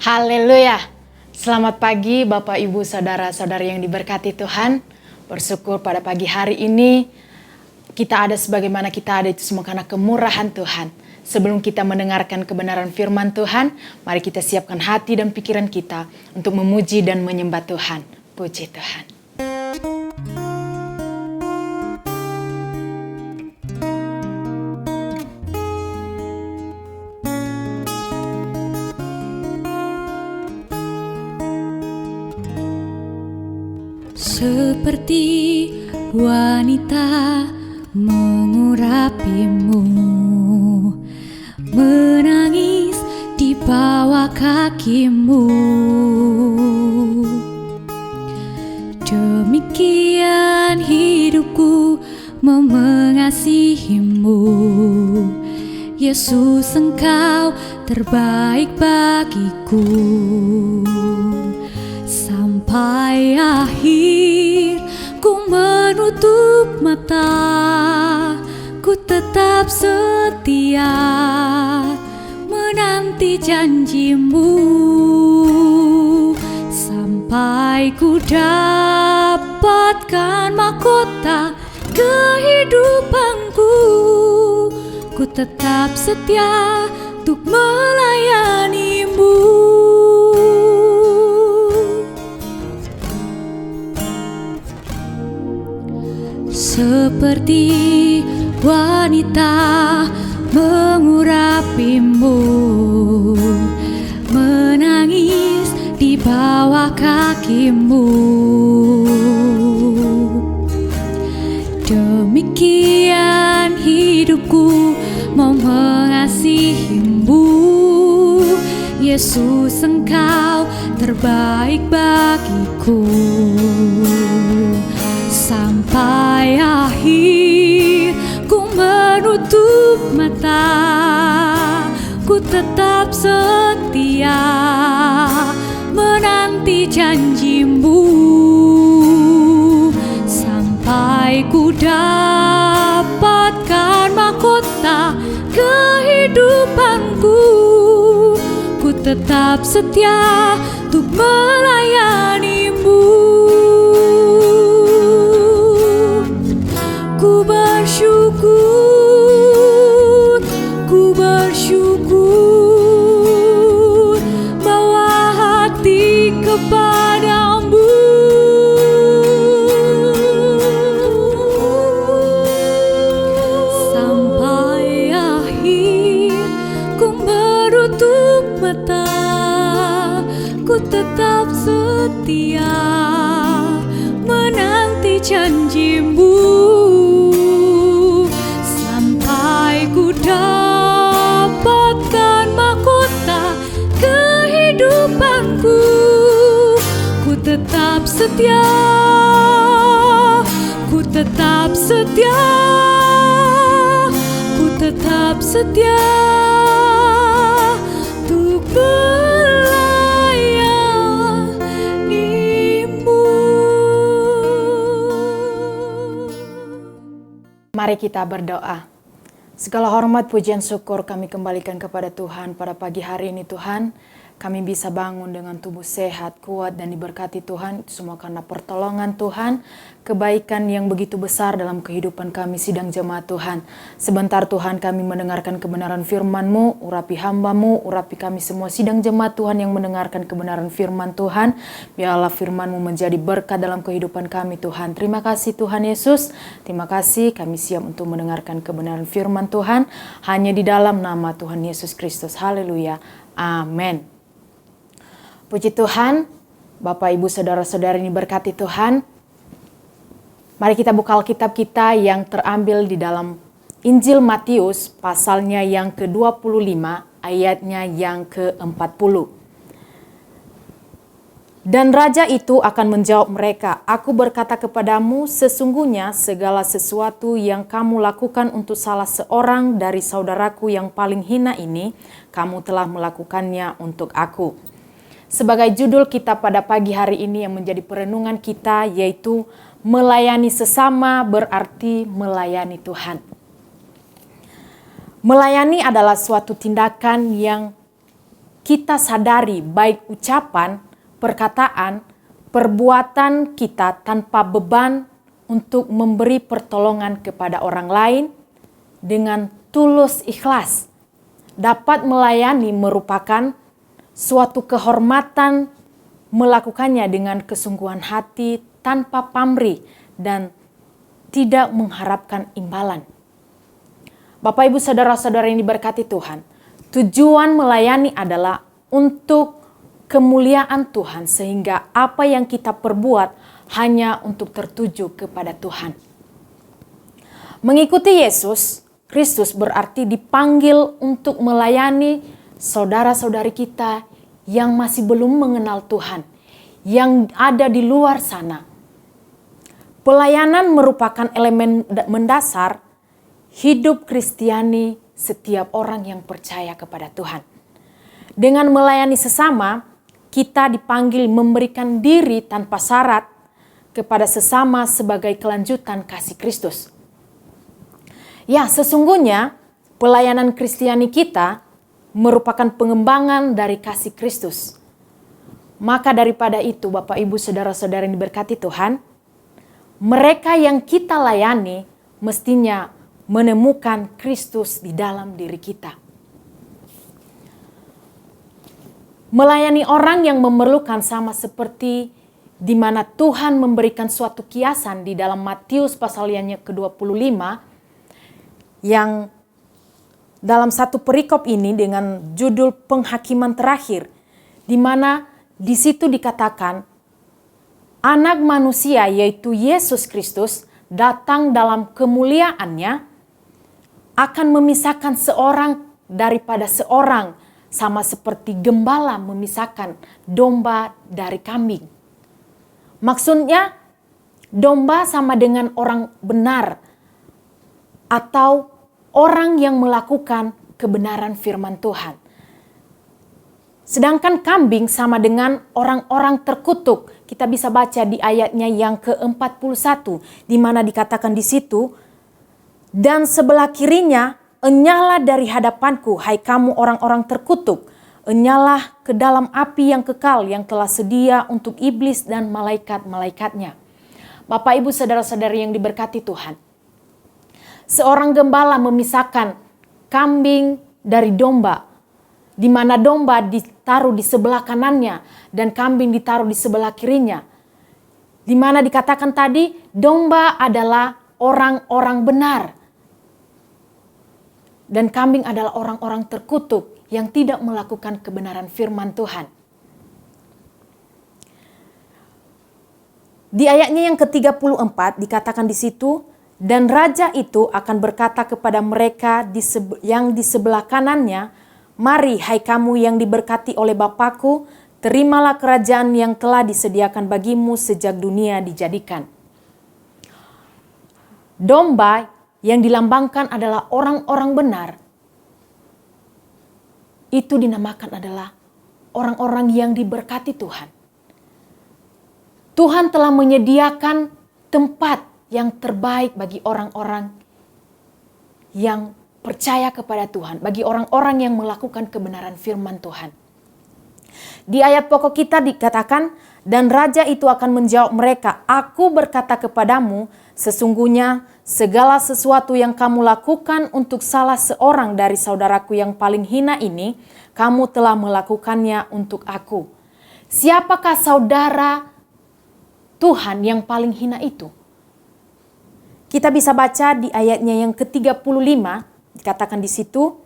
Haleluya. Selamat pagi Bapak Ibu Saudara-saudari yang diberkati Tuhan. Bersyukur pada pagi hari ini kita ada sebagaimana kita ada itu semua karena kemurahan Tuhan. Sebelum kita mendengarkan kebenaran firman Tuhan, mari kita siapkan hati dan pikiran kita untuk memuji dan menyembah Tuhan. Puji Tuhan. Seperti wanita mengurapimu, menangis di bawah kakimu. Demikian hidupku mengasihimu, Yesus, Engkau terbaik bagiku. Sampai akhir ku menutup mata, ku tetap setia menanti janjimu. Sampai ku dapatkan mahkota kehidupanku, ku tetap setia untuk melayanimu. Seperti wanita mengurapimu, menangis di bawah kakimu. Demikian hidupku mau mengasihimu, Yesus, Engkau terbaik bagiku. Sampai akhir ku menutup mata, ku tetap setia menanti janjimu. Sampai ku dapatkan mahkota kehidupanku, ku tetap setia untuk melayanimu. Ku bersyukur, bawa hati kepadamu. Sampai akhir ku menutup mata, ku tetap setia menanti janjimu. Dapatkan mahkota kehidupanku, ku tetap setia, ku tetap setia, ku tetap setia untuk melayanimu. Mari kita berdoa. Segala hormat, pujian, syukur kami kembalikan kepada Tuhan pada pagi hari ini Tuhan. Kami bisa bangun dengan tubuh sehat, kuat, dan diberkati Tuhan. Itu semua karena pertolongan Tuhan, kebaikan yang begitu besar dalam kehidupan kami sidang jemaat Tuhan. Sebentar Tuhan kami mendengarkan kebenaran firman-Mu, urapi hamba-Mu, urapi kami semua sidang jemaat Tuhan yang mendengarkan kebenaran firman Tuhan. Biarlah firman-Mu menjadi berkat dalam kehidupan kami Tuhan. Terima kasih Tuhan Yesus, terima kasih kami siap untuk mendengarkan kebenaran firman Tuhan. Hanya di dalam nama Tuhan Yesus Kristus. Haleluya. Amin. Puji Tuhan, Bapak Ibu Saudara-saudari ini berkati Tuhan. Mari kita buka Alkitab kita yang terambil di dalam Injil Matius pasalnya yang ke-25 ayatnya yang ke-40. Dan raja itu akan menjawab mereka, "Aku berkata kepadamu, sesungguhnya segala sesuatu yang kamu lakukan untuk salah seorang dari saudaraku yang paling hina ini, kamu telah melakukannya untuk aku." Sebagai judul kita pada pagi hari ini yang menjadi perenungan kita yaitu melayani sesama berarti melayani Tuhan. Melayani adalah suatu tindakan yang kita sadari baik ucapan, perkataan, perbuatan kita tanpa beban untuk memberi pertolongan kepada orang lain dengan tulus ikhlas. Dapat melayani merupakan suatu kehormatan, melakukannya dengan kesungguhan hati tanpa pamrih dan tidak mengharapkan imbalan. Bapak, Ibu, saudara-saudara yang diberkati Tuhan, tujuan melayani adalah untuk kemuliaan Tuhan, sehingga apa yang kita perbuat hanya untuk tertuju kepada Tuhan. Mengikuti Yesus Kristus berarti dipanggil untuk melayani saudara-saudari kita yang masih belum mengenal Tuhan, yang ada di luar sana. Pelayanan merupakan elemen mendasar hidup Kristiani setiap orang yang percaya kepada Tuhan. Dengan melayani sesama, kita dipanggil memberikan diri tanpa syarat kepada sesama sebagai kelanjutan kasih Kristus. Ya, sesungguhnya pelayanan Kristiani kita merupakan pengembangan dari kasih Kristus. Maka daripada itu, Bapak, Ibu, saudara-saudara yang diberkati Tuhan, mereka yang kita layani mestinya menemukan Kristus di dalam diri kita. Melayani orang yang memerlukan sama seperti di mana Tuhan memberikan suatu kiasan di dalam Matius pasal yang ke-25, yang dalam satu perikop ini dengan judul penghakiman terakhir, di mana di situ dikatakan Anak Manusia yaitu Yesus Kristus datang dalam kemuliaannya akan memisahkan seorang daripada seorang, sama seperti gembala memisahkan domba dari kambing. Maksudnya domba sama dengan orang benar atau orang yang melakukan kebenaran firman Tuhan. Sedangkan kambing sama dengan orang-orang terkutuk. Kita bisa baca di ayatnya yang ke-41, di mana dikatakan di situ, dan sebelah kirinya, enyahlah dari hadapanku, hai kamu orang-orang terkutuk, enyahlah ke dalam api yang kekal yang telah sedia untuk iblis dan malaikat-malaikatnya. Bapak, Ibu, saudara-saudari yang diberkati Tuhan, seorang gembala memisahkan kambing dari domba, di mana domba ditaruh di sebelah kanannya dan kambing ditaruh di sebelah kirinya. Di mana dikatakan tadi domba adalah orang-orang benar dan kambing adalah orang-orang terkutuk yang tidak melakukan kebenaran firman Tuhan. Di ayatnya yang ke-34 dikatakan di situ, dan raja itu akan berkata kepada mereka yang di sebelah kanannya, mari hai kamu yang diberkati oleh Bapakku, terimalah kerajaan yang telah disediakan bagimu sejak dunia dijadikan. Domba yang dilambangkan adalah orang-orang benar, itu dinamakan adalah orang-orang yang diberkati Tuhan. Tuhan telah menyediakan tempat yang terbaik bagi orang-orang yang percaya kepada Tuhan, bagi orang-orang yang melakukan kebenaran firman Tuhan. Di ayat pokok kita dikatakan, dan raja itu akan menjawab mereka, aku berkata kepadamu, sesungguhnya segala sesuatu yang kamu lakukan untuk salah seorang dari saudaraku yang paling hina ini, kamu telah melakukannya untuk aku. Siapakah saudara Tuhan yang paling hina itu? Kita bisa baca di ayatnya yang ke-35, dikatakan di situ,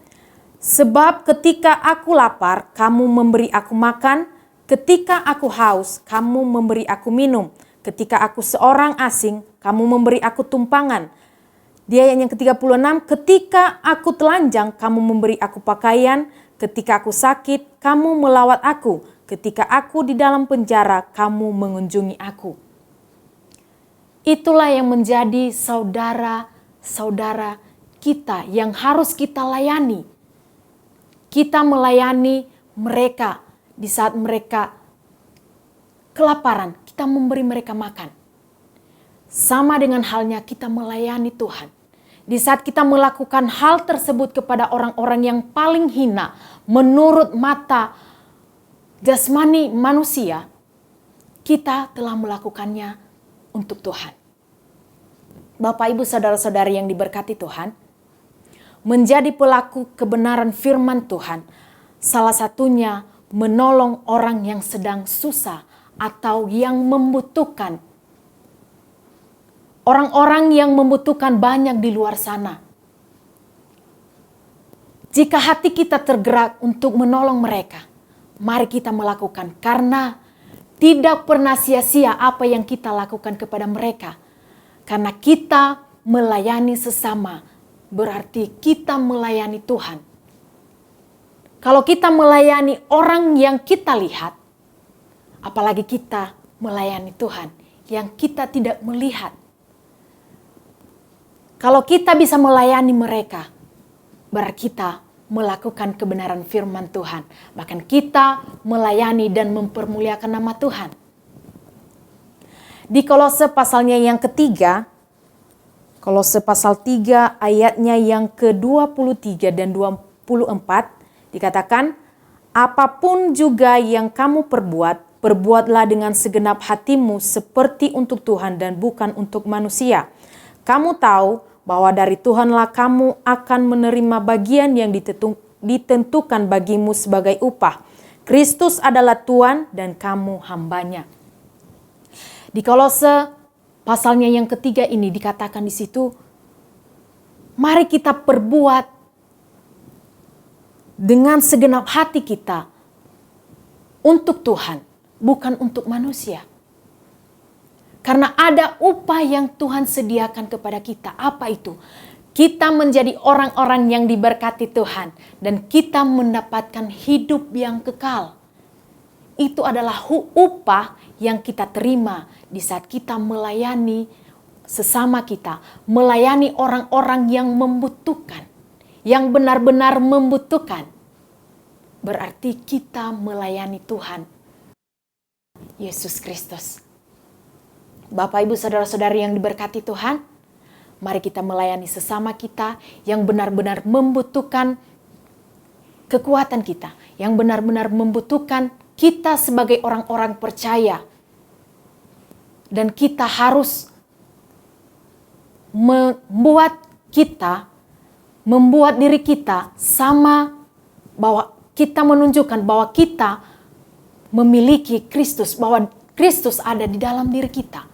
sebab ketika aku lapar, kamu memberi aku makan, ketika aku haus, kamu memberi aku minum, ketika aku seorang asing, kamu memberi aku tumpangan. Di ayat yang ke-36, ketika aku telanjang, kamu memberi aku pakaian, ketika aku sakit, kamu melawat aku, ketika aku di dalam penjara, kamu mengunjungi aku. Itulah yang menjadi saudara-saudara kita yang harus kita layani. Kita melayani mereka di saat mereka kelaparan, kita memberi mereka makan. Sama dengan halnya kita melayani Tuhan. Di saat kita melakukan hal tersebut kepada orang-orang yang paling hina menurut mata jasmani manusia, kita telah melakukannya untuk Tuhan. Bapak, Ibu, saudara-saudari yang diberkati Tuhan, menjadi pelaku kebenaran firman Tuhan, salah satunya menolong orang yang sedang susah atau yang membutuhkan. Orang-orang yang membutuhkan banyak di luar sana. Jika hati kita tergerak untuk menolong mereka, mari kita melakukan, karena tidak pernah sia-sia apa yang kita lakukan kepada mereka. Karena kita melayani sesama, berarti kita melayani Tuhan. Kalau kita melayani orang yang kita lihat, apalagi kita melayani Tuhan yang kita tidak melihat. Kalau kita bisa melayani mereka, berarti kita melakukan kebenaran firman Tuhan. Bahkan kita melayani dan mempermuliakan nama Tuhan. Di Kolose pasalnya yang ketiga, Kolose pasal 3 ayatnya yang ke-23 dan 24 dikatakan, apapun juga yang kamu perbuat, perbuatlah dengan segenap hatimu seperti untuk Tuhan dan bukan untuk manusia. Kamu tahu bahwa dari Tuhanlah kamu akan menerima bagian yang ditentukan bagimu sebagai upah. Kristus adalah Tuhan dan kamu hambanya. Di Kolose pasalnya yang ketiga ini dikatakan di situ, mari kita perbuat dengan segenap hati kita untuk Tuhan, bukan untuk manusia. Karena ada upah yang Tuhan sediakan kepada kita. Apa itu? Kita menjadi orang-orang yang diberkati Tuhan dan kita mendapatkan hidup yang kekal. Itu adalah upah yang kita terima di saat kita melayani sesama kita, melayani orang-orang yang membutuhkan, yang benar-benar membutuhkan. Berarti kita melayani Tuhan Yesus Kristus. Bapak, Ibu, saudara-saudari yang diberkati Tuhan, mari kita melayani sesama kita yang benar-benar membutuhkan kekuatan kita, yang benar-benar membutuhkan kita sebagai orang-orang percaya. Dan kita harus membuat diri kita sama, bahwa kita menunjukkan bahwa kita memiliki Kristus, bahwa Kristus ada di dalam diri kita.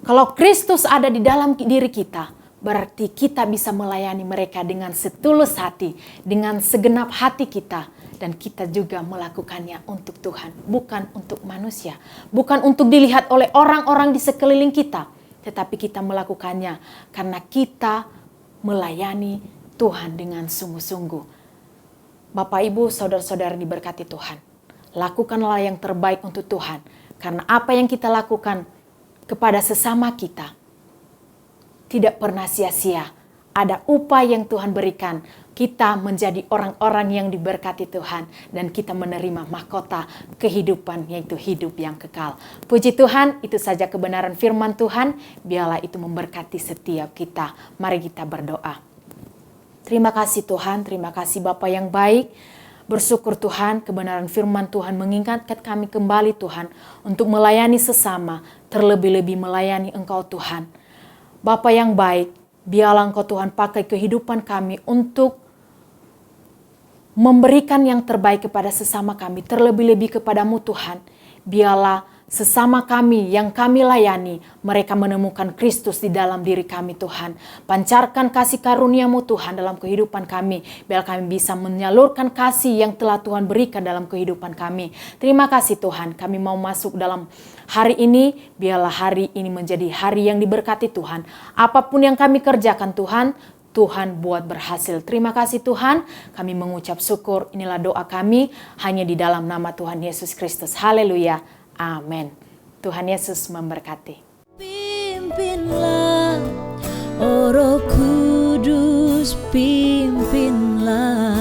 Kalau Kristus ada di dalam diri kita, berarti kita bisa melayani mereka dengan setulus hati, dengan segenap hati kita. Dan kita juga melakukannya untuk Tuhan, bukan untuk manusia. Bukan untuk dilihat oleh orang-orang di sekeliling kita. Tetapi kita melakukannya karena kita melayani Tuhan dengan sungguh-sungguh. Bapak, Ibu, saudara-saudara diberkati Tuhan. Lakukanlah yang terbaik untuk Tuhan. Karena apa yang kita lakukan kepada sesama kita tidak pernah sia-sia. Ada upah yang Tuhan berikan. Kita menjadi orang-orang yang diberkati Tuhan. Dan kita menerima mahkota kehidupan, yaitu hidup yang kekal. Puji Tuhan, itu saja kebenaran firman Tuhan. Biarlah itu memberkati setiap kita. Mari kita berdoa. Terima kasih Tuhan, terima kasih Bapa yang baik. Bersyukur Tuhan, kebenaran firman Tuhan mengingatkan kami kembali Tuhan. Untuk melayani sesama, terlebih-lebih melayani Engkau Tuhan. Bapa yang baik, biarlah Engkau Tuhan pakai kehidupan kami untuk memberikan yang terbaik kepada sesama kami, terlebih-lebih kepadamu Tuhan. Biarlah sesama kami yang kami layani, mereka menemukan Kristus di dalam diri kami Tuhan. Pancarkan kasih karunia-Mu Tuhan dalam kehidupan kami. Biar kami bisa menyalurkan kasih yang telah Tuhan berikan dalam kehidupan kami. Terima kasih Tuhan, kami mau masuk dalam hari ini. Biarlah hari ini menjadi hari yang diberkati Tuhan. Apapun yang kami kerjakan Tuhan, Tuhan buat berhasil. Terima kasih Tuhan, kami mengucap syukur. Inilah doa kami hanya di dalam nama Tuhan Yesus Kristus. Haleluya. Amin. Tuhan Yesus memberkati. Pimpinlah, oh Roh Kudus, pimpinlah.